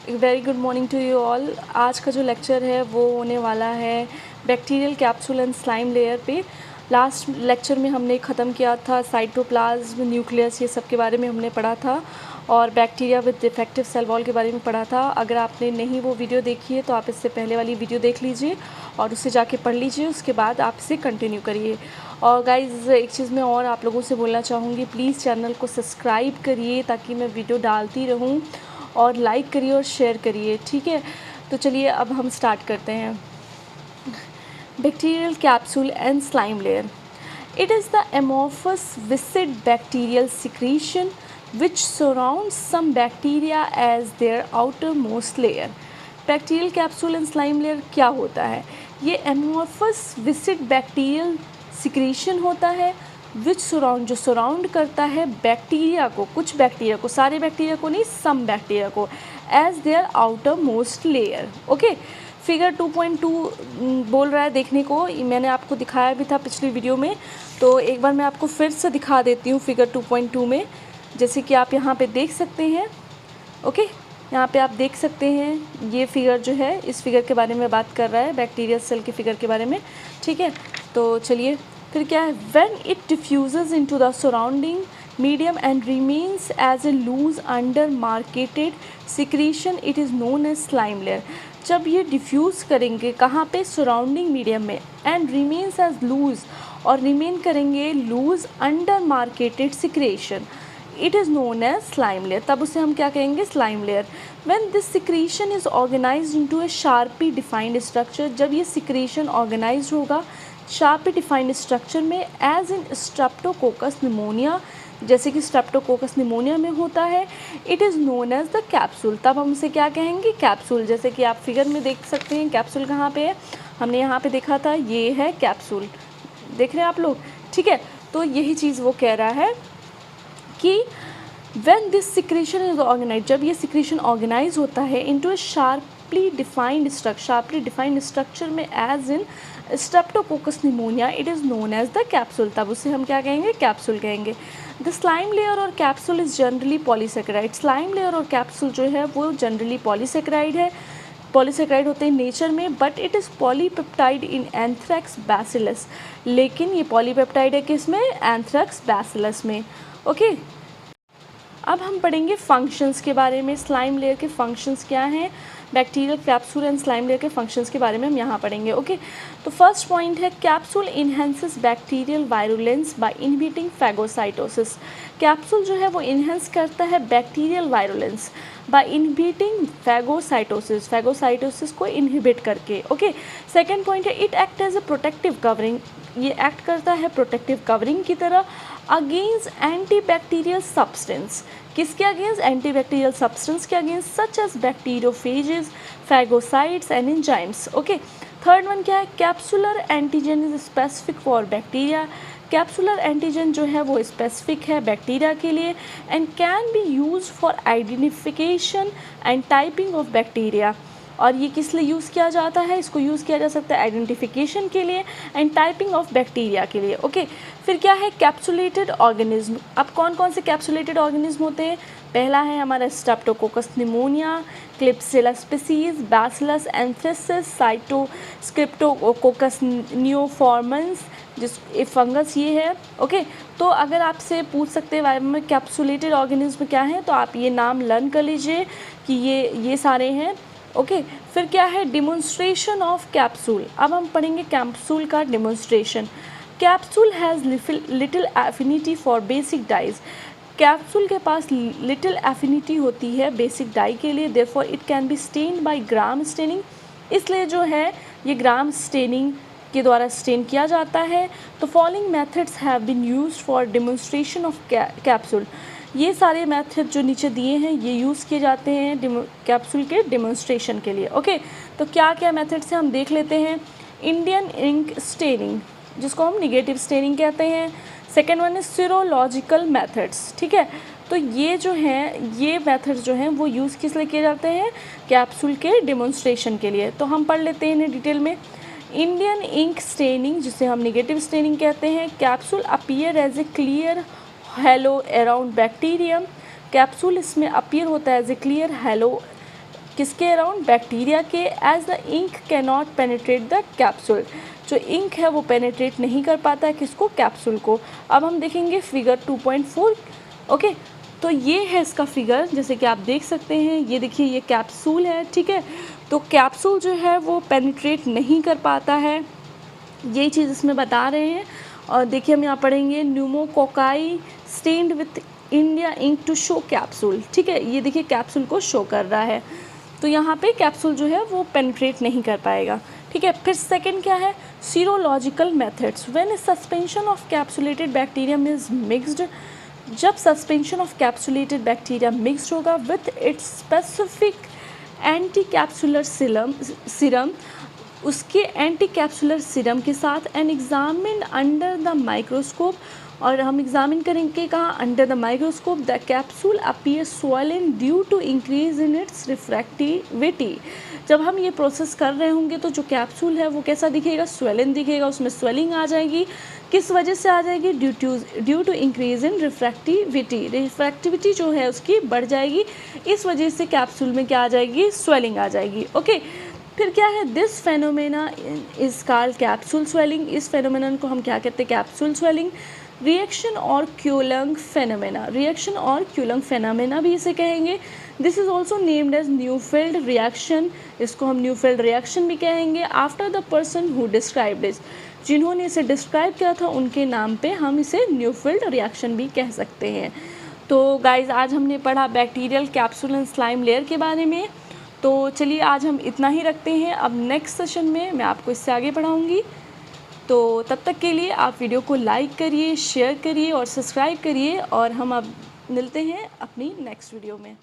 Very good morning to you all. आज का जो लेक्चर है वो होने वाला है bacterial capsule and slime layer पे। लास्ट लेक्चर में हमने ख़त्म किया था साइटोप्लाज्म, न्यूक्लियस, ये सब के बारे में हमने पढ़ा था और bacteria with defective cell wall के बारे में पढ़ा था। अगर आपने नहीं वो वीडियो देखी है तो आप इससे पहले वाली वीडियो देख लीजिए और उससे जाके पढ़ लीजिए, उसके बाद आप इसे कंटिन्यू करिए। और गाइज़ एक चीज़ मैं और आप लोगों से बोलना चाहूँगी, प्लीज़ चैनल को सब्सक्राइब करिए ताकि मैं वीडियो डालती रहूँ, और लाइक करिए और शेयर करिए, ठीक है। तो चलिए अब हम स्टार्ट करते हैं। Bacterial capsule and slime layer. It is the amorphous viscid bacterial secretion which surrounds some bacteria as their outermost layer. Bacterial capsule and slime layer क्या होता है? ये amorphous viscid bacterial secretion होता है विच सराउंड, जो surround करता है bacteria को, कुछ बैक्टीरिया को, सारे बैक्टीरिया को नहीं, सम बैक्टीरिया को, as their outer most layer. Okay, figure 2.2 बोल रहा है देखने को, मैंने आपको दिखाया भी था पिछली वीडियो में, तो एक बार मैं आपको फिर से दिखा देती हूँ फिगर 2.2 में, जैसे कि आप यहाँ पे देख सकते हैं। ओके, यहाँ पे आप देख सकते हैं ये फिगर जो है, इस फिगर के बारे में बात कर रहा है, बैक्टीरियल सेल के फिगर के बारे में, ठीक है। तो चलिए फिर क्या है, when it diffuses into the surrounding medium and remains as a loose undemarcated secretion, it is known as slime layer. जब ये डिफ्यूज़ करेंगे कहाँ पे, सराउंडिंग मीडियम में, एंड रिमेन्स एज लूज, और रिमेन करेंगे loose undemarcated secretion, it is known as slime layer, तब उसे हम क्या कहेंगे, slime layer. When this secretion is organised into a sharply defined structure, जब ये सिक्रेशन ऑर्गेनाइज होगा शार्पली डिफाइंड स्ट्रक्चर में, एज इन स्ट्रेप्टोकोकस निमोनिया, जैसे कि स्ट्रेप्टोकोकस निमोनिया में होता है, it is known as the capsule, तब हम उसे क्या कहेंगे, कैप्सूल। जैसे कि आप फिगर में देख सकते हैं कैप्सूल कहाँ पे है, हमने यहाँ पे देखा था, ये है कैप्सूल, देख रहे हैं आप लोग, ठीक है। तो यही चीज़ वो कह रहा है कि when this secretion is organise, जब ये सिक्रेशन ऑर्गेनाइज होता है into a sharply defined structure में, as in streptococcus pneumoniae, it is known as the capsule, तब उसे हम क्या कहेंगे, कैप्सूल कहेंगे। द स्लाइम लेयर और capsule is generally polysaccharide. Slime layer और कैप्सूल जो है वो जनरली पॉलीसेकेराइड है, पॉलीसेकेराइड होते हैं नेचर में, but it is polypeptide in anthrax bacillus, लेकिन ये पॉलीपेप्टाइड है किस में, एंथ्रेक्स बैसिलस में। ओके, अब हम पढ़ेंगे फंक्शंस के बारे में, स्लाइम लेयर के फंक्शंस क्या हैं, bacterial capsule and slime layer के फंक्शंस के बारे में हम यहाँ पढ़ेंगे। ओके, तो फर्स्ट पॉइंट है, capsule enhances bacterial virulence by inhibiting phagocytosis. Capsule जो है वो इन्हेंस करता है bacterial virulence by inhibiting phagocytosis, phagocytosis को इनहिबिट करके। ओके, सेकेंड पॉइंट है, it act as a protective covering, ये एक्ट करता है प्रोटेक्टिव कवरिंग की तरह अगेंस्ट एंटीबैक्टीरियल सब्सटेंस, किसके अगेंस्ट, एंटीबैक्टीरियल सब्सटेंस के against, such as bacteriophages, phagocytes and enzymes. Okay, third one क्या है, capsular antigen is specific for bacteria. Capsular antigen जो है वो स्पेसिफिक है बैक्टीरिया के लिए, and can be use for identification and typing of bacteria, और ये किस लिए यूज़ किया जाता है, इसको यूज़ किया जा सकता है आइडेंटिफिकेशन के लिए एंड टाइपिंग ऑफ बैक्टीरिया के लिए। ओके, फिर क्या है, कैप्सुलेटेड ऑर्गेनिज्म। अब कौन कौन से कैप्सुलेटेड ऑर्गेनिज्म होते हैं, पहला है हमारा streptococcus pneumoniae, Klebsiella species, bacillus anthracis, cryptococcus neoformans, जिस फंगस ये है। ओके, तो अगर आपसे पूछ सकते हैं में कैप्सुलेटेड ऑर्गेनिज्म क्या है, तो आप ये नाम लर्न कर लीजिए कि ये सारे हैं। ओके, फिर क्या है, डिमॉन्स्ट्रेशन ऑफ कैप्सूल। अब हम पढ़ेंगे कैप्सूल का demonstration. Capsule has little affinity for basic dyes. Capsule के पास लिटिल एफिनिटी होती है बेसिक डाई के लिए, therefore it can be stained by Gram staining, इसलिए जो है ये ग्राम स्टेनिंग के द्वारा स्टेन किया जाता है। तो following methods have been used for demonstration of capsule. ये सारे मेथड जो नीचे दिए हैं ये यूज़ किए जाते हैं कैप्सूल के डिमॉन्स्ट्रेशन के लिए। ओके, तो क्या क्या मेथड्स हैं हम देख लेते हैं। इंडियन इंक स्टेनिंग, जिसको हम निगेटिव स्टेनिंग कहते हैं। सेकेंड वन है सीरोलॉजिकल मेथड्स, ठीक है। तो ये जो हैं, ये मेथड्स जो हैं वो यूज़ किस लिए किए जाते हैं, कैप्सूल के डिमॉन्स्ट्रेशन के लिए। तो हम पढ़ लेते हैं इन्हें डिटेल में। इंडियन इंक स्टेनिंग, जिसे हम निगेटिव स्टेनिंग कहते हैं, capsule appear as a clear halo around bacterium, capsule इसमें अपीयर होता है एज ए क्लियर हेलो किसके अराउंड, बैक्टीरिया के, as the ink can not penetrate the capsule, जो इंक है वो पेनिट्रेट नहीं कर पाता है किसको, कैप्सूल को। अब हम देखेंगे फिगर 2.4। ओके, तो ये है इसका फिगर, जैसे कि आप देख सकते हैं, ये देखिए ये कैप्सूल है, ठीक है। तो कैप्सूल जो है वो पेनिट्रेट नहीं कर पाता है, यही चीज़ इसमें बता रहे हैं। और देखिए हम यहाँ पढ़ेंगे pneumococci stained with India ink to show capsule, ठीक है। ये देखिए कैप्सूल को शो कर रहा है, तो यहाँ पे कैप्सूल जो है वो पेनिट्रेट नहीं कर पाएगा, ठीक है। फिर सेकंड क्या है, serological methods. When a suspension of capsulated bacterium is mixed, जब suspension of capsulated bacteria mixed होगा with its specific anti capsular serum, उसके एंटी कैप्सुलर सीरम के साथ, and examine under the microscope, और हम एग्जामिन करेंगे कहाँ, under the microscope, the capsule appear swollen due to increase in its refractivity. जब हम ये प्रोसेस कर रहे होंगे तो जो कैप्सूल है वो कैसा दिखेगा, स्वेलन दिखेगा, उसमें स्वेलिंग आ जाएगी, किस वजह से आ जाएगी, due to increase in refractivity, refractivity जो है उसकी बढ़ जाएगी, इस वजह से कैप्सूल में क्या आ जाएगी, स्वेलिंग आ जाएगी। ओके, फिर क्या है, this phenomena is called capsule swelling, इस फेनोमेना को हम क्या कहते हैं, कैप्सूल स्वेलिंग। रिएक्शन और क्यूलंग फेनोमेना, रिएक्शन और क्यूलंग फेनोमेना भी इसे कहेंगे। This is also named as Neufeld reaction, इसको हम न्यूफील्ड रिएक्शन भी कहेंगे। After the person who described this, जिन्होंने इसे डिस्क्राइब किया था उनके नाम पे हम इसे न्यूफील्ड रिएक्शन भी कह सकते हैं। तो गाइज आज हमने पढ़ा bacterial capsule and slime layer के बारे में। तो चलिए आज हम इतना ही रखते हैं, अब नेक्स्ट सेशन में मैं आपको इससे आगे पढ़ाऊँगी। तो तब तक के लिए आप वीडियो को लाइक करिए, शेयर करिए और सब्सक्राइब करिए, और हम अब मिलते हैं अपनी नेक्स्ट वीडियो में।